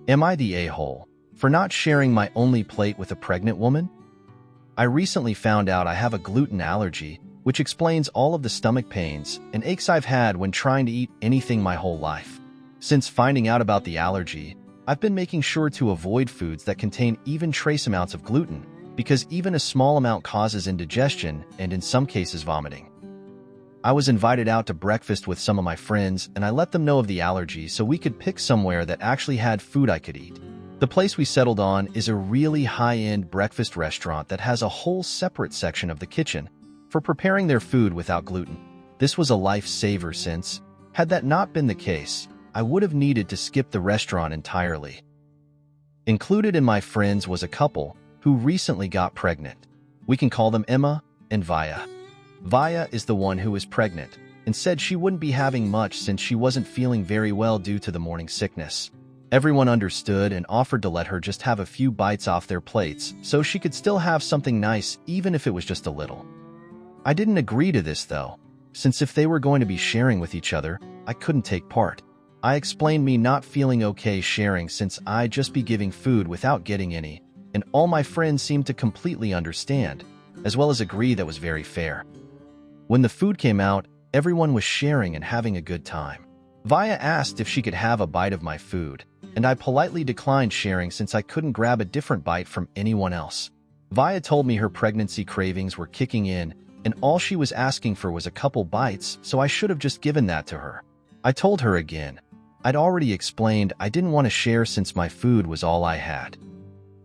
Am I the a-hole for not sharing my only plate with a pregnant woman? I recently found out I have a gluten allergy, which explains all of the stomach pains and aches I've had when trying to eat anything my whole life. Since finding out about the allergy, I've been making sure to avoid foods that contain even trace amounts of gluten, because even a small amount causes indigestion and in some cases vomiting. I was invited out to breakfast with some of my friends, and I let them know of the allergy so we could pick somewhere that actually had food I could eat. The place we settled on is a really high-end breakfast restaurant that has a whole separate section of the kitchen for preparing their food without gluten. This was a lifesaver since, had that not been the case, I would have needed to skip the restaurant entirely. Included in my friends was a couple who recently got pregnant. We can call them Emma and Vaya. Vaya is the one who is pregnant and said she wouldn't be having much since she wasn't feeling very well due to the morning sickness. Everyone understood and offered to let her just have a few bites off their plates so she could still have something nice even if it was just a little. I didn't agree to this though, since if they were going to be sharing with each other, I couldn't take part. I explained me not feeling okay sharing since I'd just be giving food without getting any, and all my friends seemed to completely understand, as well as agree that was very fair. When the food came out, everyone was sharing and having a good time. Vaya asked if she could have a bite of my food, and I politely declined sharing since I couldn't grab a different bite from anyone else. Vaya told me her pregnancy cravings were kicking in, and all she was asking for was a couple bites, so I should have just given that to her. I told her again. I'd already explained I didn't want to share since my food was all I had.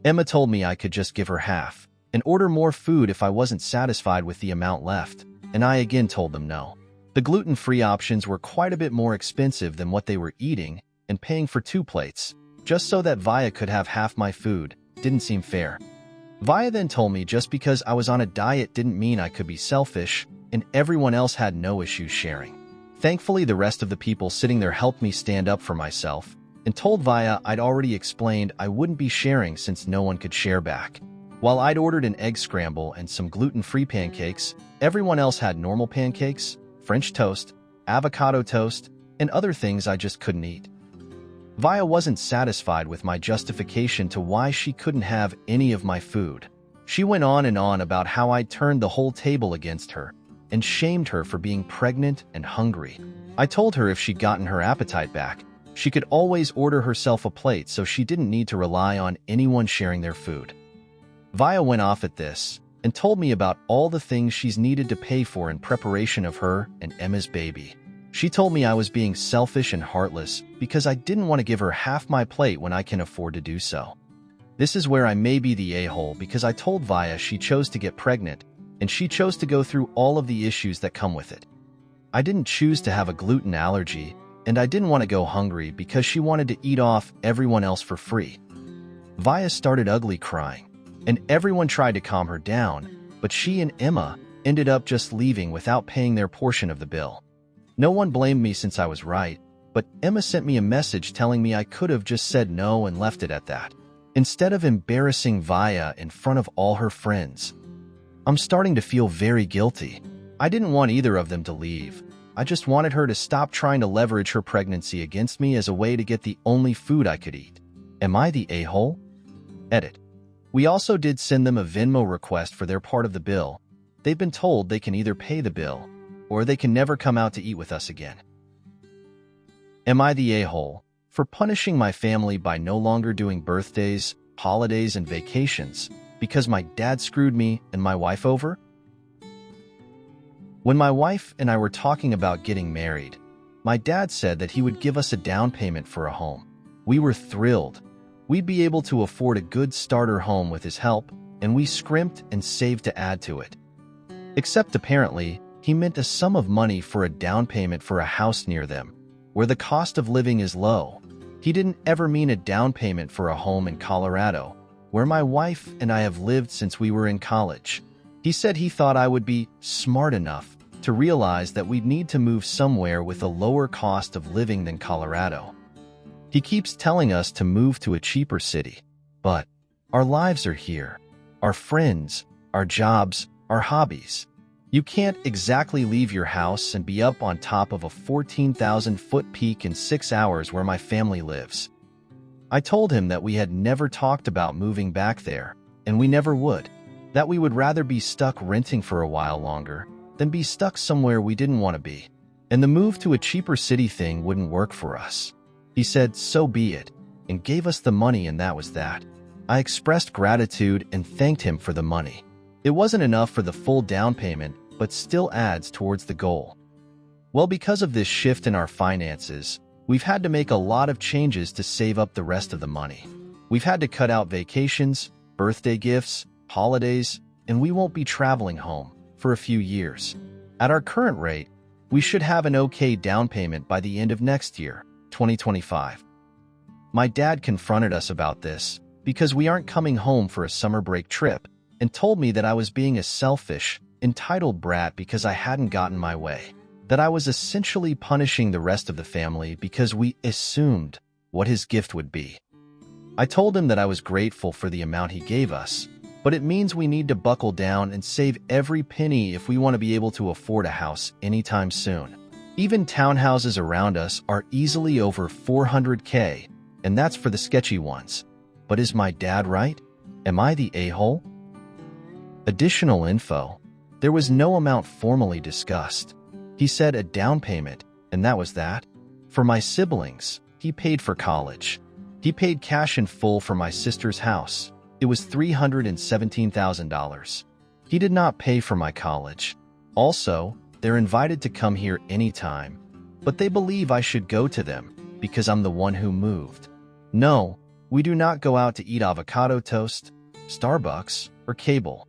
Emma told me I could just give her half and order more food if I wasn't satisfied with the amount left, and I again told them no. The gluten-free options were quite a bit more expensive than what they were eating, and paying for 2 plates, just so that Vaya could have half my food, didn't seem fair. Vaya then told me just because I was on a diet didn't mean I could be selfish, and everyone else had no issues sharing. Thankfully, the rest of the people sitting there helped me stand up for myself, and told Vaya I'd already explained I wouldn't be sharing since no one could share back. While I'd ordered an egg scramble and some gluten-free pancakes, everyone else had normal pancakes, French toast, avocado toast, and other things I just couldn't eat. Vaya wasn't satisfied with my justification to why she couldn't have any of my food. She went on and on about how I'd turned the whole table against her and shamed her for being pregnant and hungry. I told her if she'd gotten her appetite back, she could always order herself a plate so she didn't need to rely on anyone sharing their food. Vaya went off at this and told me about all the things she's needed to pay for in preparation of her and Emma's baby. She told me I was being selfish and heartless because I didn't want to give her half my plate when I can afford to do so. This is where I may be the a-hole because I told Vaya she chose to get pregnant and she chose to go through all of the issues that come with it. I didn't choose to have a gluten allergy, and I didn't want to go hungry because she wanted to eat off everyone else for free. Vaya started ugly crying, and everyone tried to calm her down, but she and Emma ended up just leaving without paying their portion of the bill. No one blamed me since I was right, but Emma sent me a message telling me I could have just said no and left it at that, instead of embarrassing Vaya in front of all her friends. I'm starting to feel very guilty. I didn't want either of them to leave. I just wanted her to stop trying to leverage her pregnancy against me as a way to get the only food I could eat. Am I the a-hole? Edit. We also did send them a Venmo request for their part of the bill. They've been told they can either pay the bill, or they can never come out to eat with us again. Am I the a-hole for punishing my family by no longer doing birthdays, holidays, and vacations because my dad screwed me and my wife over? When my wife and I were talking about getting married, my dad said that he would give us a down payment for a home. We were thrilled. We'd be able to afford a good starter home with his help, and we scrimped and saved to add to it. Except apparently, he meant a sum of money for a down payment for a house near them, where the cost of living is low. He didn't ever mean a down payment for a home in Colorado, where my wife and I have lived since we were in college. He said he thought I would be smart enough to realize that we'd need to move somewhere with a lower cost of living than Colorado. He keeps telling us to move to a cheaper city, but our lives are here. Our friends, our jobs, our hobbies. You can't exactly leave your house and be up on top of a 14,000-foot peak in 6 hours where my family lives. I told him that we had never talked about moving back there, and we never would. That we would rather be stuck renting for a while longer than be stuck somewhere we didn't want to be. And the move to a cheaper city thing wouldn't work for us. He said, so be it, and gave us the money, and that was that. I expressed gratitude and thanked him for the money. It wasn't enough for the full down payment, but still adds towards the goal. Well, because of this shift in our finances, we've had to make a lot of changes to save up the rest of the money. We've had to cut out vacations, birthday gifts, holidays, and we won't be traveling home for a few years. At our current rate, we should have an okay down payment by the end of next year, 2025. My dad confronted us about this because we aren't coming home for a summer break trip and told me that I was being a selfish, entitled brat because I hadn't gotten my way, that I was essentially punishing the rest of the family because we assumed what his gift would be. I told him that I was grateful for the amount he gave us, but it means we need to buckle down and save every penny if we want to be able to afford a house anytime soon. Even townhouses around us are easily over $400K, and that's for the sketchy ones. But is my dad right? Am I the a-hole? Additional info. There was no amount formally discussed. He said a down payment, and that was that. For my siblings, he paid for college. He paid cash in full for my sister's house. It was $317,000. He did not pay for my college. Also, they're invited to come here anytime, but they believe I should go to them because I'm the one who moved. No, we do not go out to eat avocado toast, Starbucks, or cable.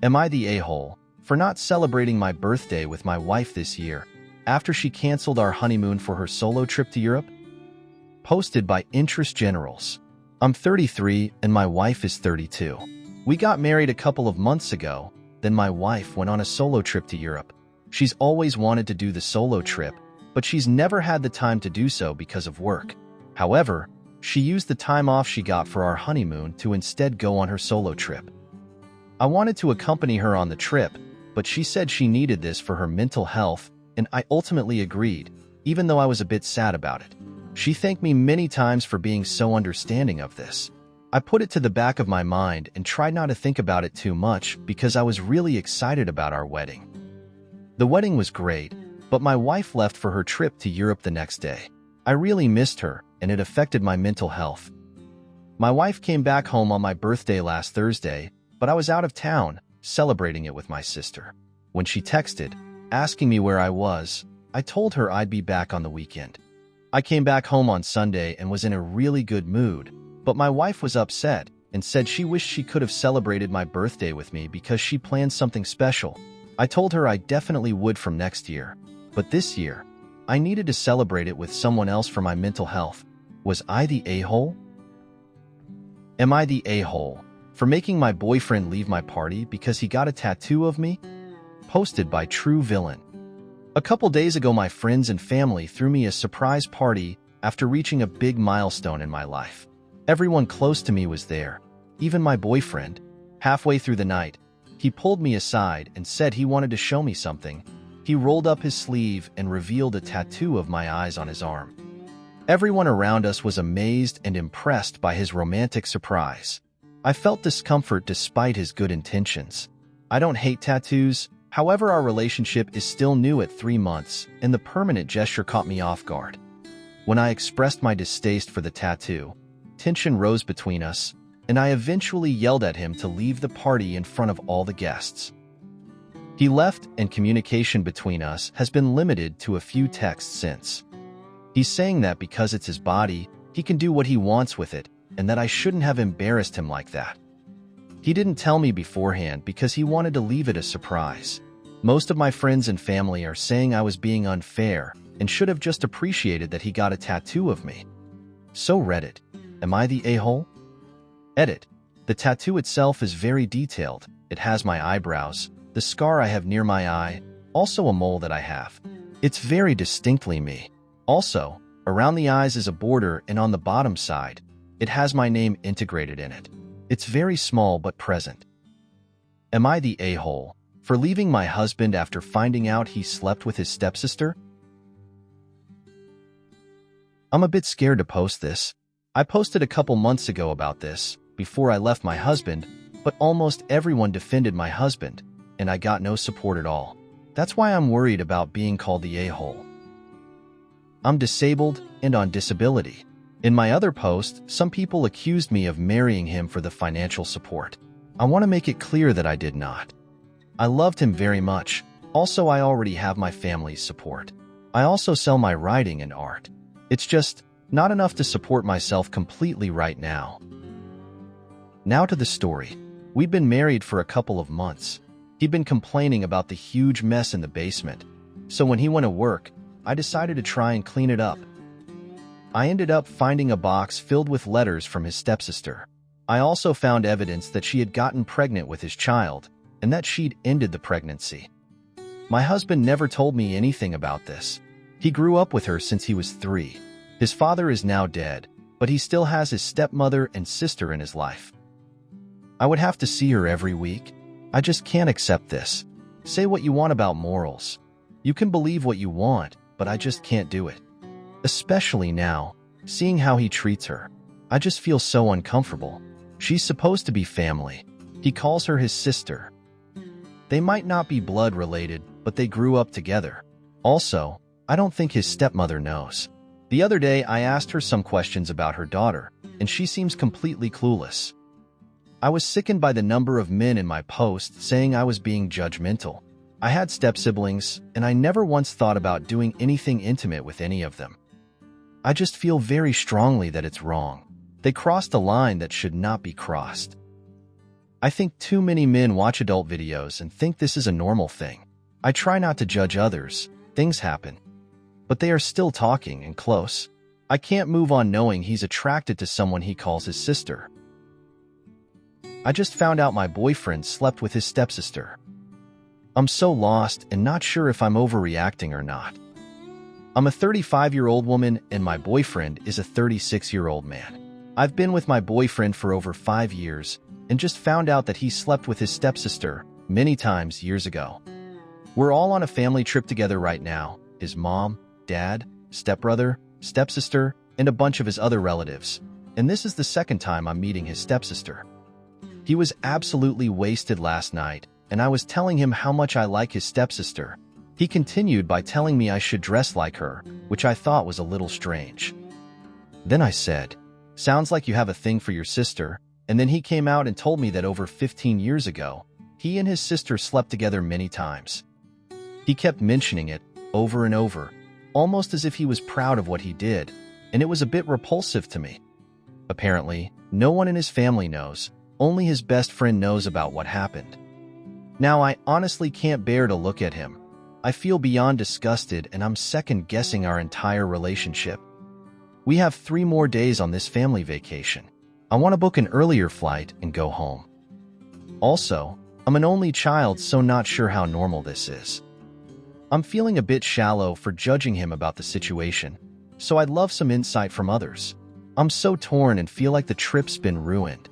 Am I the a-hole for not celebrating my birthday with my wife this year after she canceled our honeymoon for her solo trip to Europe? Posted by Interest Generals. I'm 33 and my wife is 32. We got married a couple of months ago, then my wife went on a solo trip to Europe. She's always wanted to do the solo trip, but she's never had the time to do so because of work. However, she used the time off she got for our honeymoon to instead go on her solo trip. I wanted to accompany her on the trip, but she said she needed this for her mental health, and I ultimately agreed, even though I was a bit sad about it. She thanked me many times for being so understanding of this. I put it to the back of my mind and tried not to think about it too much because I was really excited about our wedding. The wedding was great, but my wife left for her trip to Europe the next day. I really missed her, and it affected my mental health. My wife came back home on my birthday last Thursday, but I was out of town, celebrating it with my sister. When she texted, asking me where I was, I told her I'd be back on the weekend. I came back home on Sunday and was in a really good mood, but my wife was upset and said she wished she could have celebrated my birthday with me because she planned something special. I told her I definitely would from next year, but this year, I needed to celebrate it with someone else for my mental health. Was I the a-hole? Am I the a-hole for making my boyfriend leave my party because he got a tattoo of me? Posted by True Villain. A couple days ago, my friends and family threw me a surprise party after reaching a big milestone in my life. Everyone close to me was there, even my boyfriend. Halfway through the night, he pulled me aside and said he wanted to show me something. He rolled up his sleeve and revealed a tattoo of my eyes on his arm. Everyone around us was amazed and impressed by his romantic surprise. I felt discomfort despite his good intentions. I don't hate tattoos. However, our relationship is still new at 3 months, and the permanent gesture caught me off guard. When I expressed my distaste for the tattoo, tension rose between us, and I eventually yelled at him to leave the party in front of all the guests. He left, and communication between us has been limited to a few texts since. He's saying that because it's his body, he can do what he wants with it, and that I shouldn't have embarrassed him like that. He didn't tell me beforehand because he wanted to leave it a surprise. Most of my friends and family are saying I was being unfair and should have just appreciated that he got a tattoo of me. So Reddit, am I the a-hole? Edit. The tattoo itself is very detailed. It has my eyebrows, the scar I have near my eye, also a mole that I have. It's very distinctly me. Also, around the eyes is a border, and on the bottom side, it has my name integrated in it. It's very small but present. Am I the a-hole for leaving my husband after finding out he slept with his stepsister? I'm a bit scared to post this, I posted a couple months ago about this, before I left my husband, but almost everyone defended my husband, and I got no support at all. That's why I'm worried about being called the a-hole. I'm disabled and on disability. In my other post, some people accused me of marrying him for the financial support. I want to make it clear that I did not. I loved him very much. Also, I already have my family's support. I also sell my writing and art. It's just not enough to support myself completely right now. Now to the story. We'd been married for a couple of months. He'd been complaining about the huge mess in the basement. So when he went to work, I decided to try and clean it up. I ended up finding a box filled with letters from his stepsister. I also found evidence that she had gotten pregnant with his child and that she'd ended the pregnancy. My husband never told me anything about this. He grew up with her since he was 3. His father is now dead, but he still has his stepmother and sister in his life. I would have to see her every week. I just can't accept this. Say what you want about morals. You can believe what you want, but I just can't do it. Especially now, seeing how he treats her. I just feel so uncomfortable. She's supposed to be family. He calls her his sister. They might not be blood related, but they grew up together. Also, I don't think his stepmother knows. The other day, I asked her some questions about her daughter, and she seems completely clueless. I was sickened by the number of men in my post saying I was being judgmental. I had step-siblings, and I never once thought about doing anything intimate with any of them. I just feel very strongly that it's wrong. They crossed a line that should not be crossed. I think too many men watch adult videos and think this is a normal thing. I try not to judge others. Things happen. But they are still talking and close. I can't move on knowing he's attracted to someone he calls his sister. I just found out my boyfriend slept with his stepsister. I'm so lost and not sure if I'm overreacting or not. I'm a 35-year-old woman and my boyfriend is a 36-year-old man. I've been with my boyfriend for over 5 years and just found out that he slept with his stepsister many times years ago. We're all on a family trip together right now. His mom, dad, stepbrother, stepsister, and a bunch of his other relatives. And this is the second time I'm meeting his stepsister. He was absolutely wasted last night, and I was telling him how much I like his stepsister. He continued by telling me I should dress like her, which I thought was a little strange. Then I said, "Sounds like you have a thing for your sister," and then he came out and told me that over 15 years ago, he and his sister slept together many times. He kept mentioning it over and over, almost as if he was proud of what he did, and it was a bit repulsive to me. Apparently, no one in his family knows, only his best friend knows about what happened. Now I honestly can't bear to look at him. I feel beyond disgusted and I'm second-guessing our entire relationship. We have 3 more days on this family vacation. I want to book an earlier flight and go home. Also, I'm an only child, so not sure how normal this is. I'm feeling a bit shallow for judging him about the situation, so I'd love some insight from others. I'm so torn and feel like the trip's been ruined.